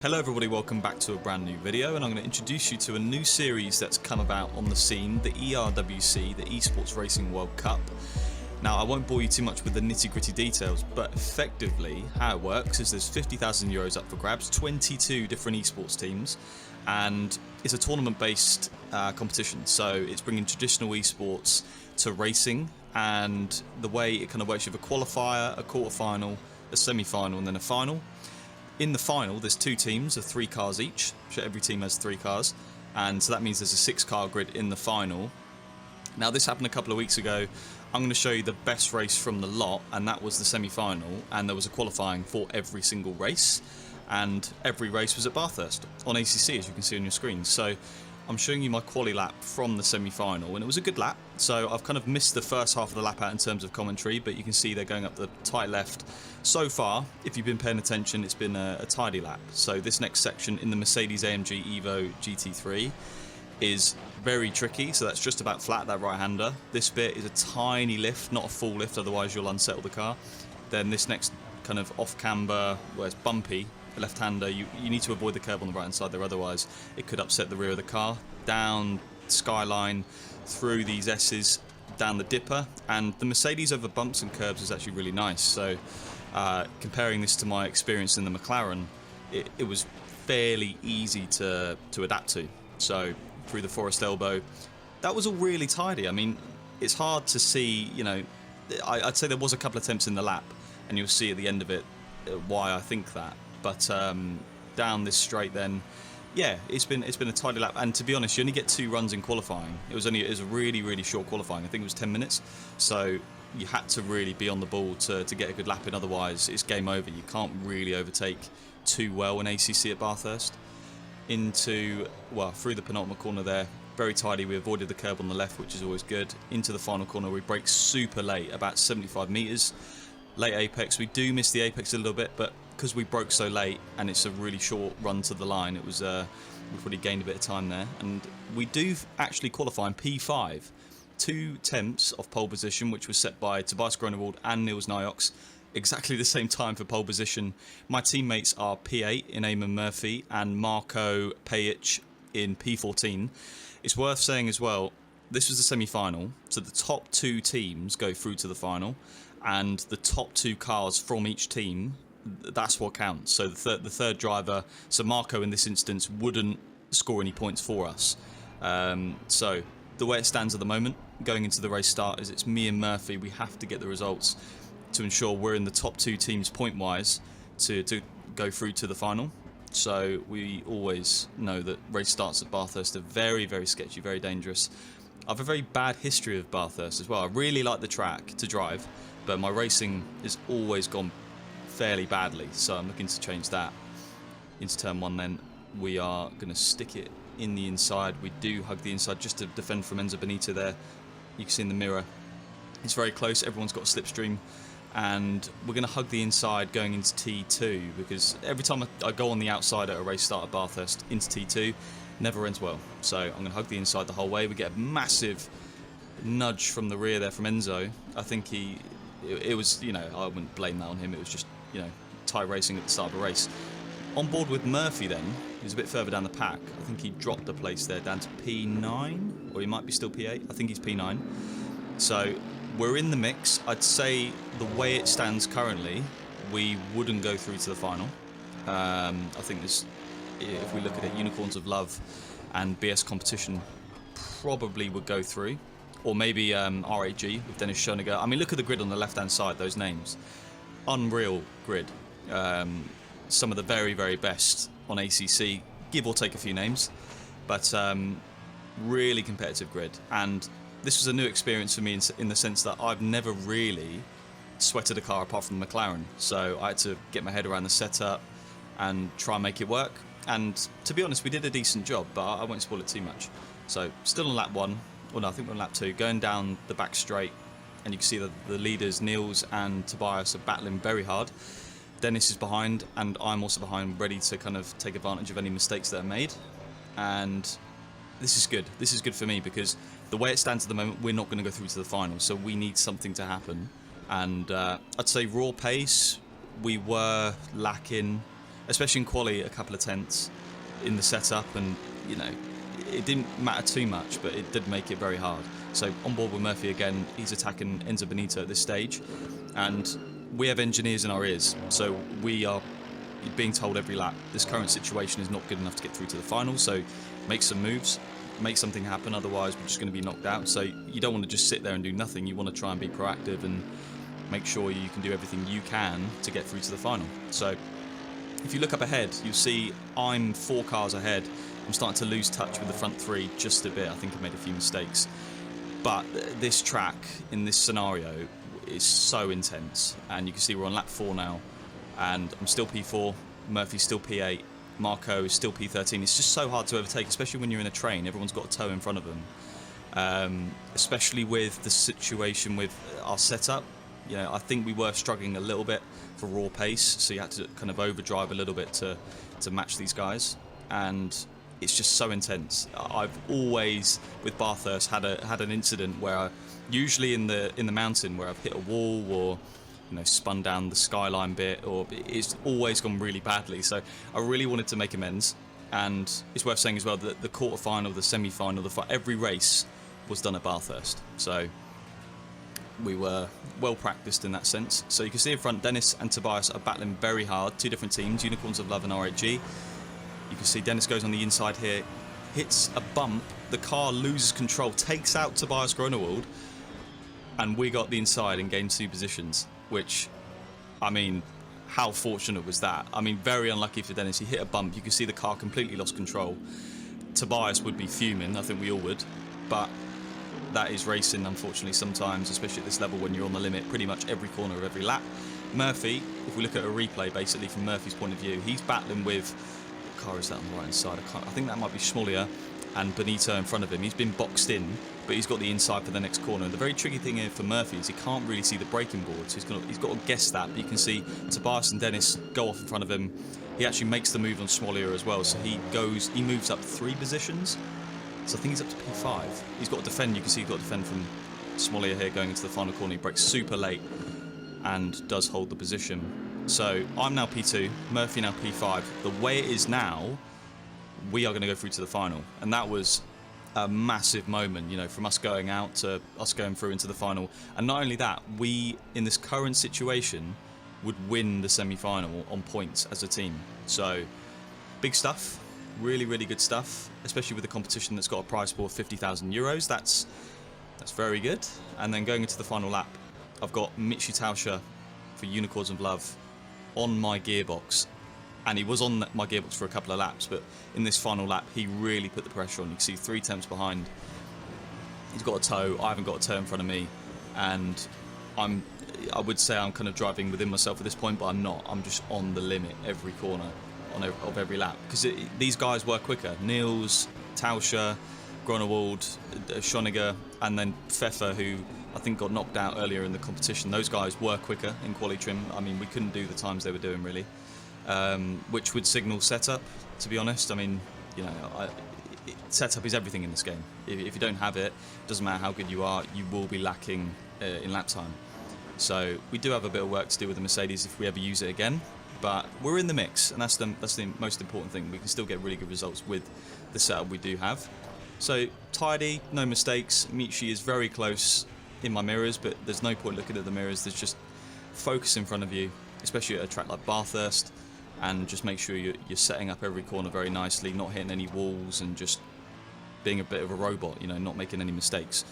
Hello everybody, welcome back to a brand new video, and I'm going to introduce you to a new series that's come about on the scene, the ERWC, the Esports Racing World Cup. Now I won't bore you too much with the nitty gritty details, but effectively how it works is there's €50,000 up for grabs, 22 different esports teams, and it's a tournament based competition, so it's bringing traditional esports to racing. And the way it kind of works, you have a qualifier, a quarterfinal, a semi-final and then a final. In the final, there's two teams of 3 cars each, so every team has 3 cars, and so that means there's a 6-car grid in the final. Now this happened a couple of weeks ago. I'm going to show you the best race from the lot, and that was the semi-final, and there was a qualifying for every single race, and every race was at Bathurst on ACC, as you can see on your screen. So I'm showing you my quali lap from the semi-final, and it was a good lap. So I've kind of missed the first half of the lap out in terms of commentary, but you can see they're going up the tight left. So far, if you've been paying attention, it's been a tidy lap. So this next section in the Mercedes-AMG Evo GT3 is very tricky, so that's just about flat, that right-hander. This bit is a tiny lift, not a full lift, otherwise you'll unsettle the car. Then this next kind of off-camber, where it's bumpy, left-hander, you need to avoid the curb on the right-hand side there, otherwise it could upset the rear of the car. Down Skyline, through these S's, down the dipper, and the Mercedes over bumps and curbs is actually really nice. So comparing this to my experience in the McLaren, it was fairly easy to adapt to. So through the Forest Elbow, that was all really tidy. I mean, it's hard to see, you know, I'd say there was a couple of attempts in the lap, and you'll see at the end of it why I think that. But down this straight then, yeah, it's been a tidy lap. And to be honest, you only get 2 runs in qualifying. It was a really short qualifying. I think it was 10 minutes. So you had to really be on the ball to get a good lap in. Otherwise, it's game over. You can't really overtake too well in ACC at Bathurst. Through the penultimate corner there, very tidy. We avoided the curb on the left, which is always good. Into the final corner, we brake super late, about 75 metres. Late apex. We do miss the apex a little bit, but because we broke so late and it's a really short run to the line, it was we've already gained a bit of time there, and we do actually qualify in P5, 2 tenths of pole position, which was set by Tobias Gronewald and Niels Nyox, exactly the same time for pole position. My teammates are P8 in Eamon Murphy and Marco Pajic in P14. It's worth saying as well, this was the semi-final, so the top 2 teams go through to the final, and the top 2 cars from each team, that's what counts. So the third driver, so Marco in this instance, wouldn't score any points for us. So the way it stands at the moment, going into the race start, is it's me and Murphy. We have to get the results to ensure we're in the top 2 teams point-wise to go through to the final. So we always know that race starts at Bathurst are very sketchy, very dangerous. I have a very bad history of Bathurst as well. I really like the track to drive, but my racing has always gone fairly badly, so I'm looking to change that. Into turn 1 then, we are going to stick it in the inside. We do hug the inside just to defend from Enzo Benito there. You can see in the mirror, it's very close, everyone's got a slipstream, and we're going to hug the inside going into T2, because every time I go on the outside at a race start at Bathurst into T2, never ends well. So I'm going to hug the inside the whole way. We get a massive nudge from the rear there from Enzo. I think it was, you know, I wouldn't blame that on him. It was just, you know, tie racing at the start of a race. On board with Murphy then, who's a bit further down the pack. I think he dropped a place there down to P9, or he might be still P8. I think he's P9. So we're in the mix. I'd say the way it stands currently, we wouldn't go through to the final. I think there's, if we look at it, Unicorns of Love and BS Competition probably would go through, or maybe RAG with Dennis Schoeniger. I mean, look at the grid on the left-hand side, those names. Unreal grid. Some of the very best on ACC, give or take a few names, but really competitive grid. And this was a new experience for me in the sense that I've never really sweated a car apart from the McLaren, so I had to get my head around the setup and try and make it work. And to be honest, we did a decent job, but I won't spoil it too much. So still on lap 1, well no, I think we're on lap 2, going down the back straight, and you can see that the leaders, Niels and Tobias, are battling very hard. Dennis is behind, and I'm also behind, ready to kind of take advantage of any mistakes that are made. And this is good. This is good for me, because the way it stands at the moment, we're not going to go through to the final, so we need something to happen. And I'd say raw pace, we were lacking especially in quali, a couple of tenths in the setup, and you know, it didn't matter too much, but it did make it very hard. So on board with Murphy again, he's attacking Enzo Benito at this stage, and we have engineers in our ears, so we are being told every lap this current situation is not good enough to get through to the final, so make some moves, make something happen, otherwise we're just going to be knocked out. So you don't want to just sit there and do nothing, you want to try and be proactive and make sure you can do everything you can to get through to the final. So if you look up ahead, you'll see I'm 4 cars ahead. I'm starting to lose touch with the front 3 just a bit. I think I made a few mistakes, but this track in this scenario is so intense, and you can see we're on lap 4 now, and I'm still P4, Murphy's still P8, Marco is still P13. It's just so hard to overtake, especially when you're in a train. Everyone's got a toe in front of them, especially with the situation with our setup. You know, I think we were struggling a little bit for raw pace, so you had to kind of overdrive a little bit to match these guys, and it's just so intense. I've always, with Bathurst, had an incident where usually in the mountain where I've hit a wall or, you know, spun down the skyline bit, or it's always gone really badly. So I really wanted to make amends, and it's worth saying as well that the quarter-final, the semi-final, every race was done at Bathurst. So we were well practiced in that sense. So you can see in front, Dennis and Tobias are battling very hard. 2 different teams, Unicorns of Love and RHG. You can see Dennis goes on the inside here, hits a bump, the car loses control, takes out Tobias Gronewald, and we got the inside and gained 2 positions, which, I mean, how fortunate was that? I mean, very unlucky for Dennis. He hit a bump, you can see the car completely lost control. Tobias would be fuming, I think we all would, but that is racing, unfortunately, sometimes, especially at this level when you're on the limit pretty much every corner of every lap. Murphy, if we look at a replay, basically, from Murphy's point of view, he's battling with, what car is that on the right hand side? I think that might be Schmolier and Benito in front of him. He's been boxed in, but he's got the inside for the next corner. And the very tricky thing here for Murphy is he can't really see the braking board, so he's got to guess that. But you can see Tobias and Dennis go off in front of him. He actually makes the move on Schmolier as well, so he moves up 3 positions. So I think he's up to P5. He's got to defend. You can see he's got to defend from Schmolier here going into the final corner. He brakes super late and does hold the position. So I'm now P2, Murphy now P5. The way it is now, we are going to go through to the final. And that was a massive moment, you know, from us going out to us going through into the final. And not only that, we, in this current situation, would win the semi-final on points as a team. So big stuff. Really, really good stuff, especially with a competition that's got a prize pool of €50,000. That's very good. And then going into the final lap, I've got Michi Tauscher for Unicorns of Love on my gearbox, and he was on my gearbox for a couple of laps, but in this final lap he really put the pressure on. You can see 3 tenths behind. He's got a toe, I haven't got a toe in front of me, and I would say I'm kind of driving within myself at this point, but I'm not. I'm just on the limit every corner of every lap, because these guys were quicker. Niels, Tauscher, Gronewald, Schoniger, and then Pfeffer, who I think got knocked out earlier in the competition. Those guys were quicker in quali trim. I mean, we couldn't do the times they were doing, really, which would signal setup, to be honest. I mean, you know, setup is everything in this game. If you don't have it, doesn't matter how good you are, you will be lacking in lap time. So we do have a bit of work to do with the Mercedes if we ever use it again. But we're in the mix, and that's the most important thing. We can still get really good results with the setup we do have. So tidy, no mistakes. Michi is very close in my mirrors, but there's no point looking at the mirrors. There's just focus in front of you, especially at a track like Bathurst, and just make sure you're setting up every corner very nicely, not hitting any walls, and just being a bit of a robot, you know, not making any mistakes.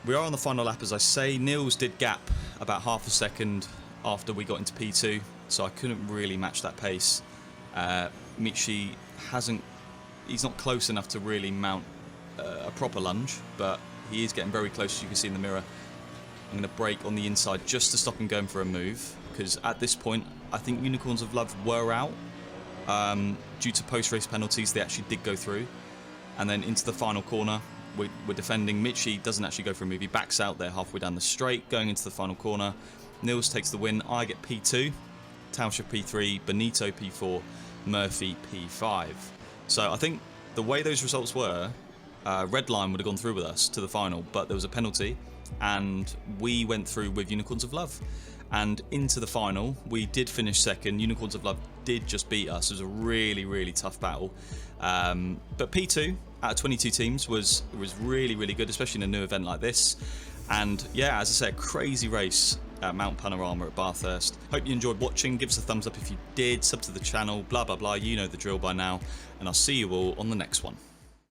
We are on the final lap, as I say. Niels did gap about half a second after we got into P2, so I couldn't really match that pace. Michi he's not close enough to really mount a proper lunge, but he is getting very close, as you can see in the mirror. I'm going to brake on the inside just to stop him going for a move, because at this point I think Unicorns of Love were out due to post-race penalties. They actually did go through, and then into the final corner we're defending. Michi doesn't actually go for a move, he backs out there halfway down the straight going into the final corner. Niels takes the win. I get P2, Tauscher P3, Benito P4, Murphy P5. So I think the way those results were, Red Line would have gone through with us to the final, but there was a penalty and we went through with Unicorns of Love. And into the final, we did finish second. Unicorns of Love did just beat us. It was a really, really tough battle. But P2 out of 22 teams was really, really good, especially in a new event like this. And yeah, as I said, crazy race at Mount Panorama at Bathurst. Hope you enjoyed watching. Give us a thumbs up if you did. Sub to the channel, blah, blah, blah. You know the drill by now. And I'll see you all on the next one.